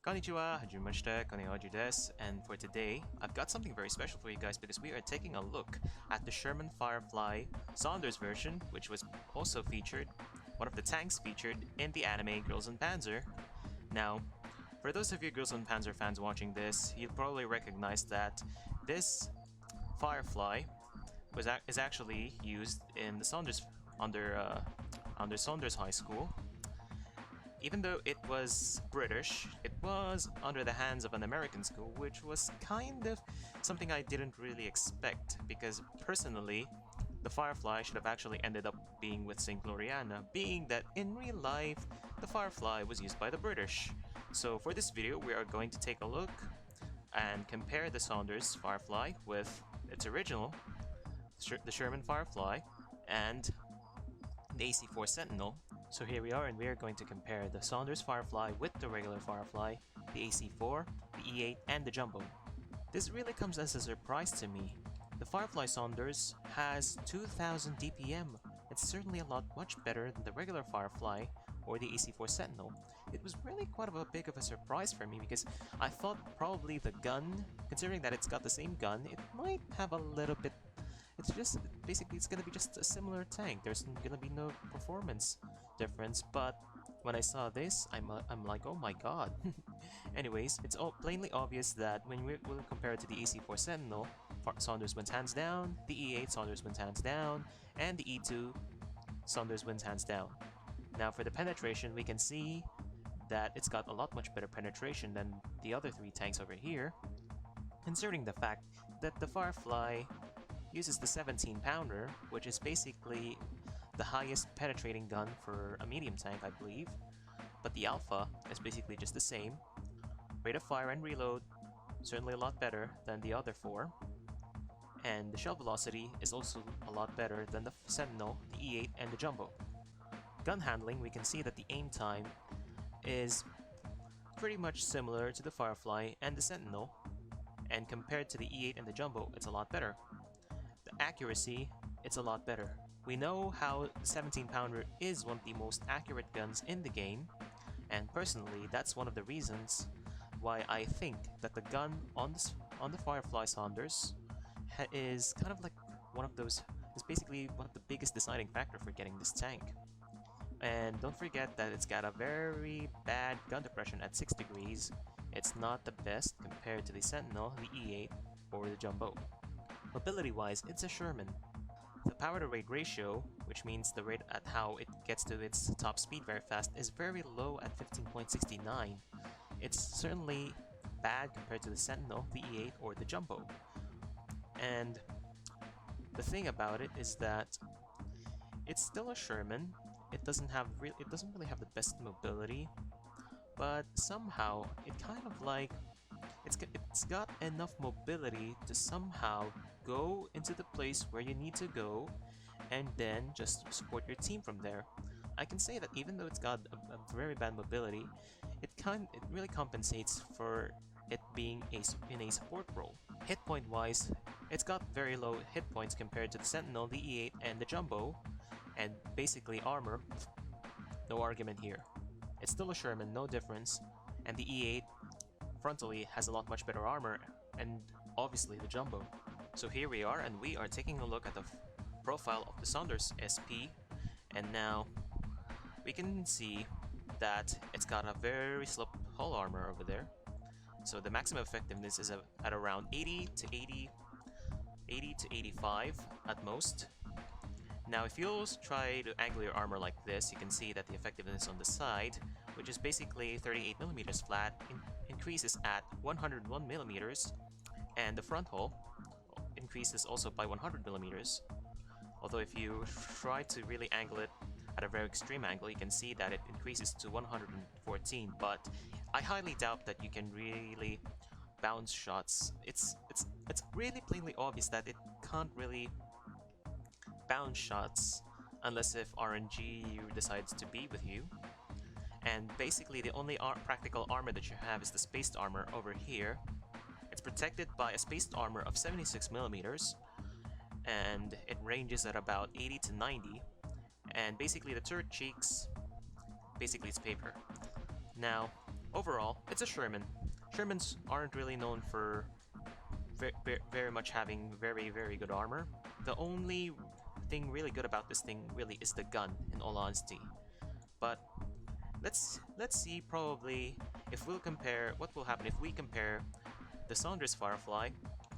Konnichiwa, hajimashite, konnihoji desu, and for today, I've got something very special for you guys because we are taking a look at the Sherman Firefly Saunders version, which was also featured, one of the tanks featured in the anime Girls in Panzer. Now, for those of you Girls in Panzer fans watching this, you'll probably recognize that this Firefly is actually used in the Saunders under Saunders High School. Even though it was British, it was under the hands of an American school, which was kind of something I didn't really expect, because personally, the Firefly should have actually ended up being with St. Gloriana, being that in real life, the Firefly was used by the British. So for this video, we are going to take a look and compare the Saunders Firefly with its original, the Sherman Firefly, and the AC-4 Sentinel. So here we are, and we are going to compare the Saunders Firefly with the regular Firefly, the AC-4, the E8, and the Jumbo. This really comes as a surprise to me. The Firefly Saunders has 2000 DPM. It's certainly a lot much better than the regular Firefly or the AC-4 Sentinel. It was really quite a big of a surprise for me because I thought probably the gun, considering that it's got the same gun, it might have a little bit. It's just, basically it's gonna be just a similar tank. There's gonna be no performance difference, but when I saw this, I'm like, oh my god. Anyways, it's all plainly obvious that when we will compare it to the AC-4 Sentinel, Saunders wins hands down, the E8 Saunders wins hands down, and the E2 Saunders wins hands down. Now for the penetration, we can see that it's got a lot much better penetration than the other three tanks over here, considering the fact that the Firefly uses the 17-pounder, which is basically the highest penetrating gun for a medium tank, I believe. But the Alpha is basically just the same. Rate of fire and reload, certainly a lot better than the other four. And the shell velocity is also a lot better than the Sentinel, the E8, and the Jumbo. Gun handling, we can see that the aim time is pretty much similar to the Firefly and the Sentinel. And compared to the E8 and the Jumbo, it's a lot better. The accuracy, it's a lot better. We know how the 17-pounder is one of the most accurate guns in the game, and personally, that's one of the reasons why I think that the gun on the Firefly Saunders is kind of like one of those, is basically one of the biggest deciding factor for getting this tank. And don't forget that it's got a very bad gun depression at 6 degrees. It's not the best compared to the Sentinel, the E8, or the Jumbo. Mobility-wise, it's a Sherman. The power-to-rate ratio, which means the rate at how it gets to its top speed very fast, is very low at 15.69. It's certainly bad compared to the Sentinel, the E8, or the Jumbo. And the thing about it is that it's still a Sherman. It doesn't really have the best mobility, but somehow it kind of like it's got enough mobility to somehow go into the place where you need to go and then just support your team from there. I can say that even though it's got a very bad mobility, it really compensates for it being in a support role. Hit point wise, it's got very low hit points compared to the Sentinel, the E8, and the Jumbo, and basically armor, no argument here. It's still a Sherman, no difference, and the E8 frontally has a lot much better armor, and obviously the Jumbo. So here we are, and we are taking a look at the profile of the Saunders SP, and now we can see that it's got a very sloped hull armor over there. So the maximum effectiveness is at around 80 to 85 at most. Now if you try to angle your armor like this, you can see that the effectiveness on the side, which is basically 38mm flat, increases at 101mm, and the front hull increases also by 100mm. Although if you try to really angle it at a very extreme angle, you can see that it increases to 114, but I highly doubt that you can really bounce shots. It's really plainly obvious that it can't really bounce shots unless if RNG decides to be with you. And basically the only practical armor that you have is the spaced armor over here. It's protected by a spaced armor of 76mm, and it ranges at about 80 to 90. And basically the turret cheeks, basically it's paper. Now, overall, it's a Sherman. Shermans aren't really known for very much having very good armor. The only thing really good about this thing really is the gun, in all honesty. But let's see probably if we'll compare what will happen if we compare the Saunders Firefly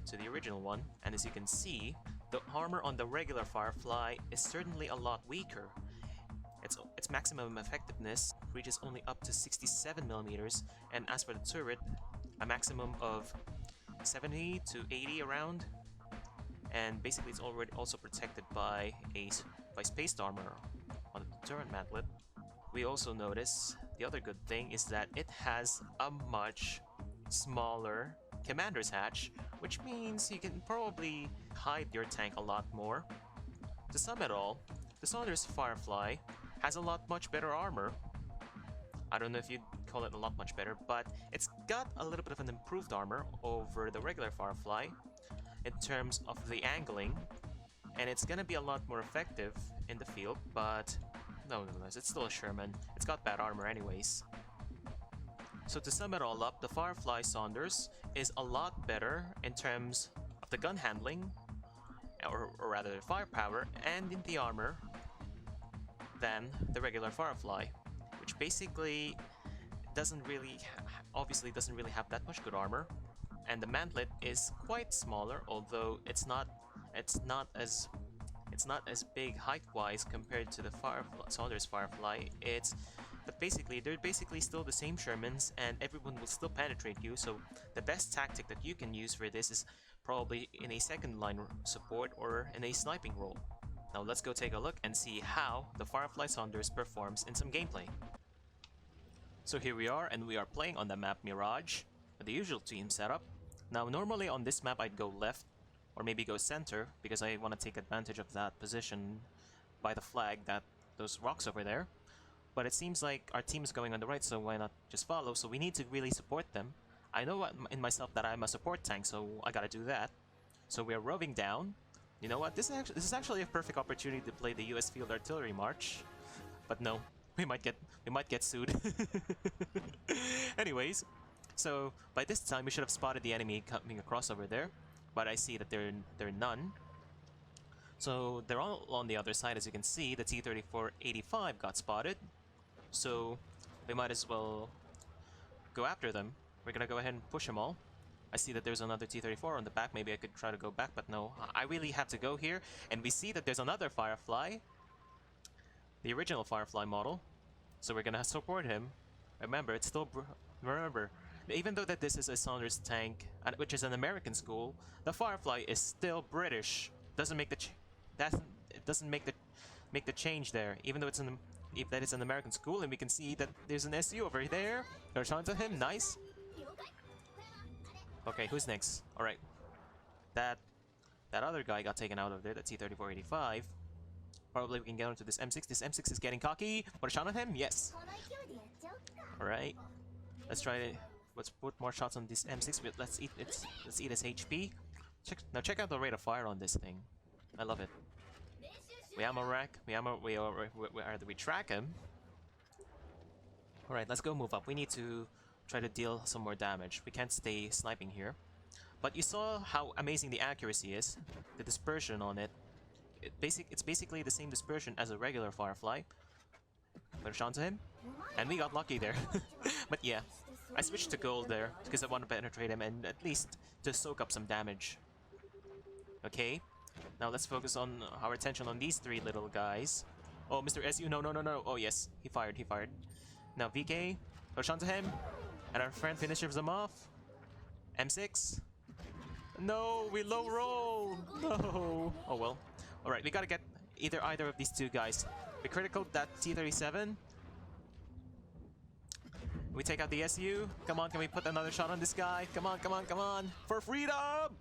to the original one. And as you can see, the armor on the regular Firefly is certainly a lot weaker. Its maximum effectiveness reaches only up to 67mm, and as for the turret, a maximum of 70 to 80 around. And basically it's already also protected by spaced armor on the turret mantlet. We also notice the other good thing is that it has a much smaller commander's hatch, which means you can probably hide your tank a lot more. To sum it all, the Saunders Firefly has a lot much better armor. I don't know if you'd call it a lot much better, but it's got a little bit of an improved armor over the regular Firefly in terms of the angling, and it's gonna be a lot more effective in the field, but nonetheless, it's still a Sherman. It's got bad armor anyways. So to sum it all up, the Firefly Saunders is a lot better in terms of the gun handling, or rather the firepower, and in the armor than the regular Firefly, which basically obviously doesn't really have that much good armor, and the mantlet is quite smaller, although it's not as big height-wise compared to the Saunders Firefly. They're basically still the same Shermans, and everyone will still penetrate you. So the best tactic that you can use for this is probably in a second line support or in a sniping role. Now let's go take a look and see how the Firefly Saunders performs in some gameplay. So here we are, and we are playing on the map Mirage, with the usual team setup. Now normally on this map I'd go left, or maybe go center, because I want to take advantage of that position by the flag, those rocks over there. But it seems like our team is going on the right, so why not just follow? So we need to really support them. I know in myself that I'm a support tank, so I gotta do that. So we're roving down. You know what? This is actually a perfect opportunity to play the US Field Artillery March. But no, we might get sued. Anyways, so by this time we should have spotted the enemy coming across over there, but I see that they're none. So they're all on the other side. As you can see, the T-34-85 got spotted. So we might as well go after them. We're gonna go ahead and push them all. I see that there's another T-34 on the back. Maybe I could try to go back, but no. I really have to go here. And we see that there's another Firefly, the original Firefly model. So we're gonna support him. Remember, it's still remember, even though that this is a Saunders tank, which is an American school, the Firefly is still British. Doesn't make the change there. Even though if that is an American school, and we can see that there's an SU over there. There's onto him. Nice. Okay, who's next? All right, that other guy got taken out of there. That's T-34-85. Probably we can get onto this M6. This M6 is getting cocky. Put a shot on him. Yes. All right. Let's try it. Let's put more shots on this M6. Let's eat his HP. Check out the rate of fire on this thing. I love it. We ammo rack. We track him. All right, let's go move up. We need to try to deal some more damage. We can't stay sniping here. But you saw how amazing the accuracy is. The dispersion on it. It's basically the same dispersion as a regular Firefly. Put a shot to him. And we got lucky there. But yeah, I switched to gold there because I want to penetrate him and at least to soak up some damage. Okay, now let's focus on our attention on these three little guys. Oh, Mr. SU, no. Oh yes, he fired. Now VK, put a shot to him. And our friend finishes him off. M6. No, we low roll. No. Oh well. All right, we gotta get either of these two guys. We critical that T-37. We take out the SU. Come on, can we put another shot on this guy? Come on. For freedom!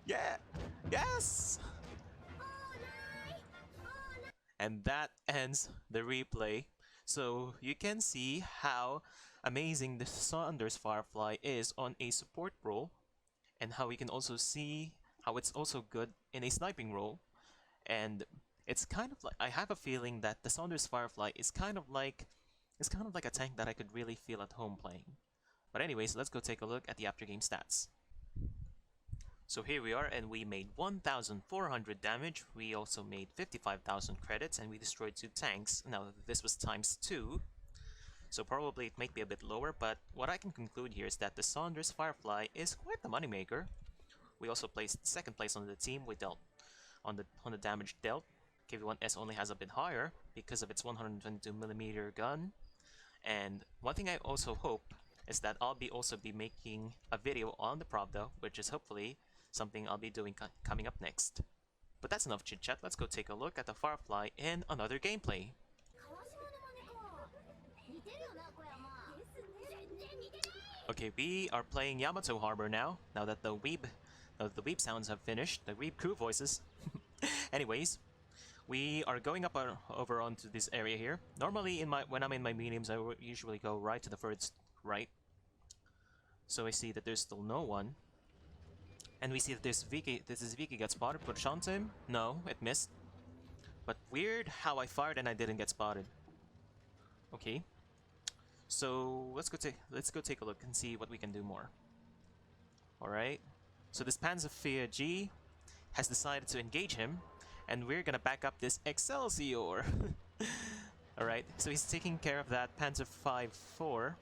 Yeah! Yes! And that ends the replay. So you can see how amazing the Saunders Firefly is on a support role, and how we can also see how it's also good in a sniping role. And it's kind of like, I have a feeling that the Saunders Firefly is kind of like It's kind of like a tank that I could really feel at home playing. But anyways, let's go take a look at the after game stats. So here we are, and we made 1,400 damage, we also made 55,000 credits, and we destroyed 2 tanks. Now, this was times 2, so probably it might be a bit lower, but what I can conclude here is that the Saunders Firefly is quite the moneymaker. We also placed 2nd place on the team, we dealt on the damage dealt. KV-1S only has a bit higher because of its 122mm gun, and one thing I also hope is that I'll also be making a video on the Pravda, which is hopefully something I'll be doing coming up next. But that's enough chit chat, let's go take a look at the Firefly in another gameplay. Okay, we are playing Yamato Harbor now that the weeb sounds have finished, the weeb crew voices. Anyways, we are going up over onto this area here. Normally, when I'm in my mediums, I usually go right to the first right. So I see that there's still no one. And we see that this VK got spotted. Push onto him. No, it missed. But weird how I fired and I didn't get spotted. Okay. So let's go take a look and see what we can do more. Alright. So this Panzerfahr G has decided to engage him, and we're gonna back up this Excelsior. Alright, so he's taking care of that Panzer 5-4.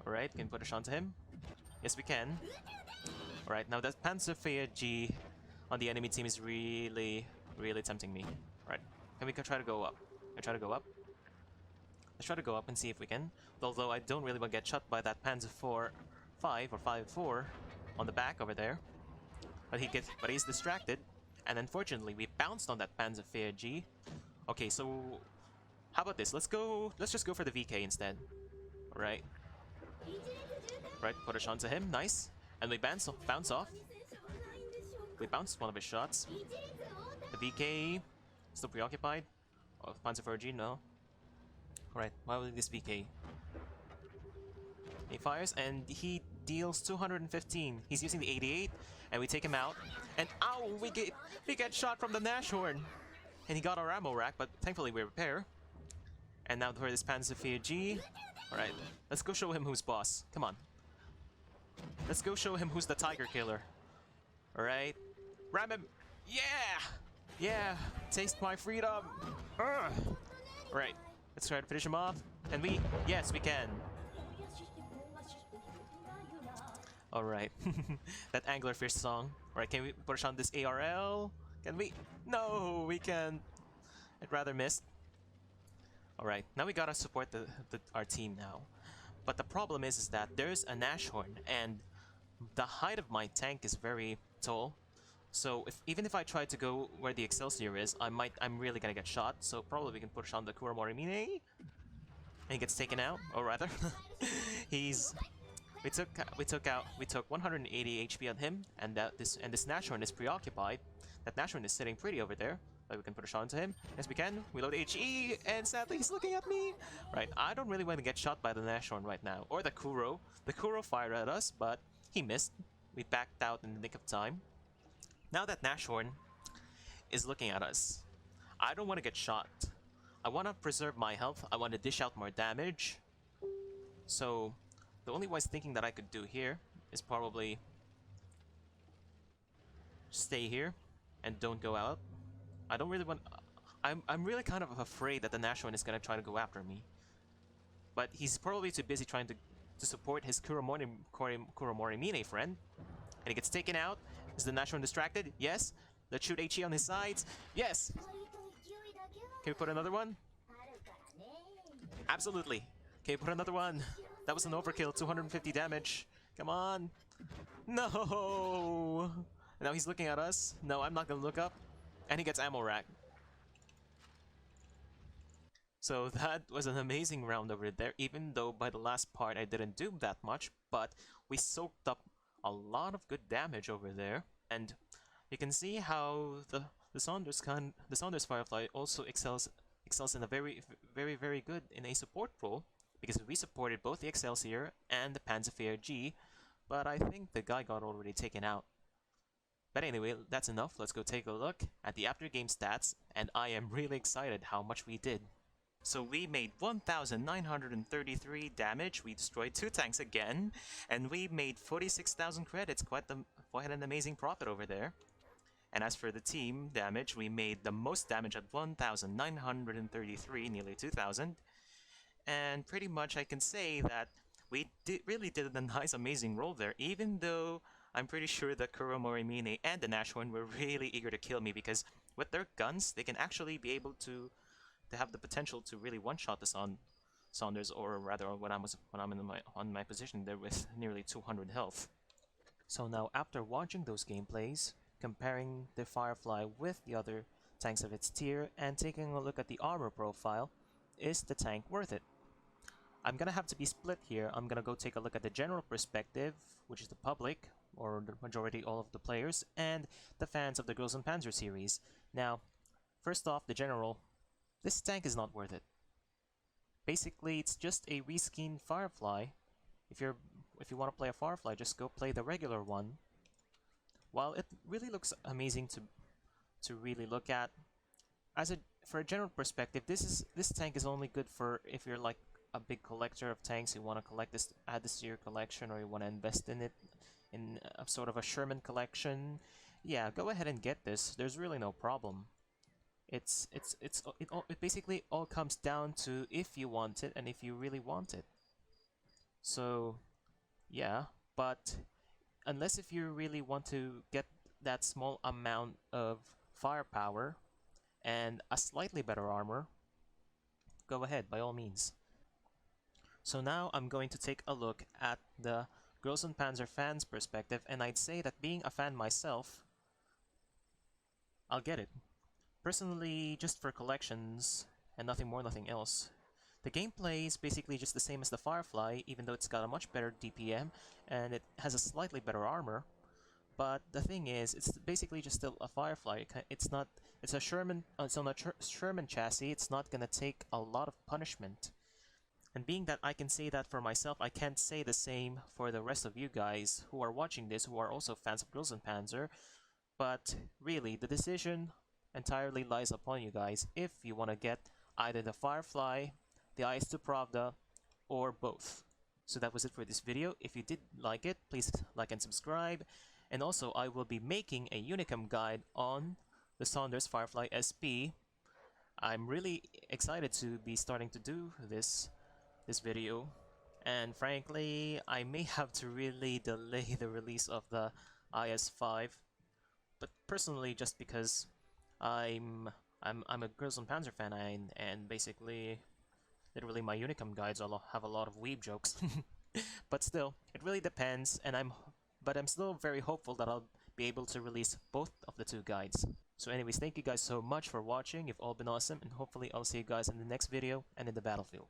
Alright, can push onto him? Yes, we can. Alright, now that Panzerfahr G on the enemy team is really tempting me. Alright, can we try to go up? Can I try to go up? Let's try to go up and see if we can. Although I don't really want to get shot by that Panzer 4-5 or 5-4 on the back over there. But he's distracted. And unfortunately, we bounced on that Panzerfahr G. Okay, so how about this? Let's just go for the VK instead. Alright. Right, push onto him, nice. And we bounce off. We bounced one of his shots. The VK still preoccupied. Oh, Panzerfahr G, no. Alright, why will this VK? He fires and he deals 215. He's using the 88, and we take him out. And ow, we get shot from the Nashorn. And he got our ammo rack, but thankfully we repair. And now for this Panzerfahr G. Alright, let's go show him who's boss. Come on. Let's go show him who's the Tiger Killer. Alright. Ram him! Yeah! Yeah! Taste my freedom! Alright, let's try to finish him off. And yes, we can. Alright. That Anglerfish song. Alright, can we push on this ARL? Can we? No, we can't. I'd rather miss. Alright, now we gotta support our team now. But the problem is that there's a Nashorn, and the height of my tank is very tall. So even if I try to go where the Excelsior is, I'm really gonna get shot. So probably we can push on the Kuromorimine, and he gets taken out, or rather, we took 180 HP on him, and this Nashorn is preoccupied. That Nashorn is sitting pretty over there. But we can push onto him. Yes, we can. We load HE, and sadly he's looking at me. Right, I don't really want to get shot by the Nashorn right now, or the Kuro. The Kuro fired at us, but he missed. We backed out in the nick of time. Now that Nashorn is looking at us, I don't want to get shot. I want to preserve my health. I want to dish out more damage. So the only wise thinking that I could do here is probably stay here and don't go out. I don't really want... I'm really kind of afraid that the Nashorn is gonna try to go after me. But he's probably too busy trying to support his Kuromorimine friend. And he gets taken out. Is the Nashorn distracted? Yes. Let's shoot HE on his sides. Yes! Can we put another one? Absolutely. Can we put another one? That was an overkill, 250 damage. Come on. No! Now he's looking at us. No, I'm not gonna look up. And he gets ammo rack. So that was an amazing round over there, even though by the last part I didn't do that much, but we soaked up a lot of good damage over there. And you can see how the Saunders Firefly also excels in a very good in a support role, because we supported both the Excelsior and the Panzerfahr G, but I think the guy got already taken out. But anyway, that's enough. Let's go take a look at the after game stats, and I am really excited how much we did. So we made 1,933 damage, we destroyed 2 tanks again, and we made 46,000 credits, quite an amazing profit over there. And as for the team damage, we made the most damage at 1,933, nearly 2,000. And pretty much I can say that we really did a nice, amazing roll there, even though I'm pretty sure that Kuro Morimine and the Nashorn were really eager to kill me, because with their guns, they can actually be able to have the potential to really one-shot the Saunders, or rather when I'm on my position there with nearly 200 health. So now, after watching those gameplays, comparing the Firefly with the other tanks of its tier, and taking a look at the armor profile, is the tank worth it? I'm gonna have to be split here. I'm gonna go take a look at the general perspective, which is the public, or the majority all of the players, and the fans of the Girls and Panzer series. Now, first off, the general. This tank is not worth it. Basically, it's just a reskinned Firefly. If you want to play a Firefly, just go play the regular one. While it really looks amazing to really look at, for a general perspective, this tank is only good for if you're like a big collector of tanks. You want to collect this, add this to your collection, or you want to invest in it in a sort of a Sherman collection. Yeah, go ahead and get this. There's really no problem. It basically all comes down to if you want it and if you really want it. So, yeah, but unless if you really want to get that small amount of firepower and a slightly better armor, go ahead, by all means. So now I'm going to take a look at the Girls and Panzer fans' perspective, and I'd say that being a fan myself, I'll get it. Personally, just for collections, and nothing more, nothing else. The gameplay is basically just the same as the Firefly, even though it's got a much better DPM, and it has a slightly better armor. But the thing is, it's basically just still a Firefly. It's a Sherman, it's on a Sherman chassis, it's not gonna take a lot of punishment. And being that I can say that for myself, I can't say the same for the rest of you guys who are watching this, who are also fans of Girls and Panzer. But really, the decision entirely lies upon you guys if you want to get either the Firefly, the IS-2 Pravda, or both. So that was it for this video. If you did like it, please like and subscribe. And also, I will be making a Unicum guide on the Saunders Firefly SP. I'm really excited to be starting to do this video. And frankly, I may have to really delay the release of the IS-5. But personally, just because I'm a Girls and Panzer fan, and basically, literally my Unicum guides have a lot of weeb jokes. But still, it really depends, and I'm still very hopeful that I'll be able to release both of the two guides. So anyways, thank you guys so much for watching. You've all been awesome, and hopefully I'll see you guys in the next video and in the battlefield.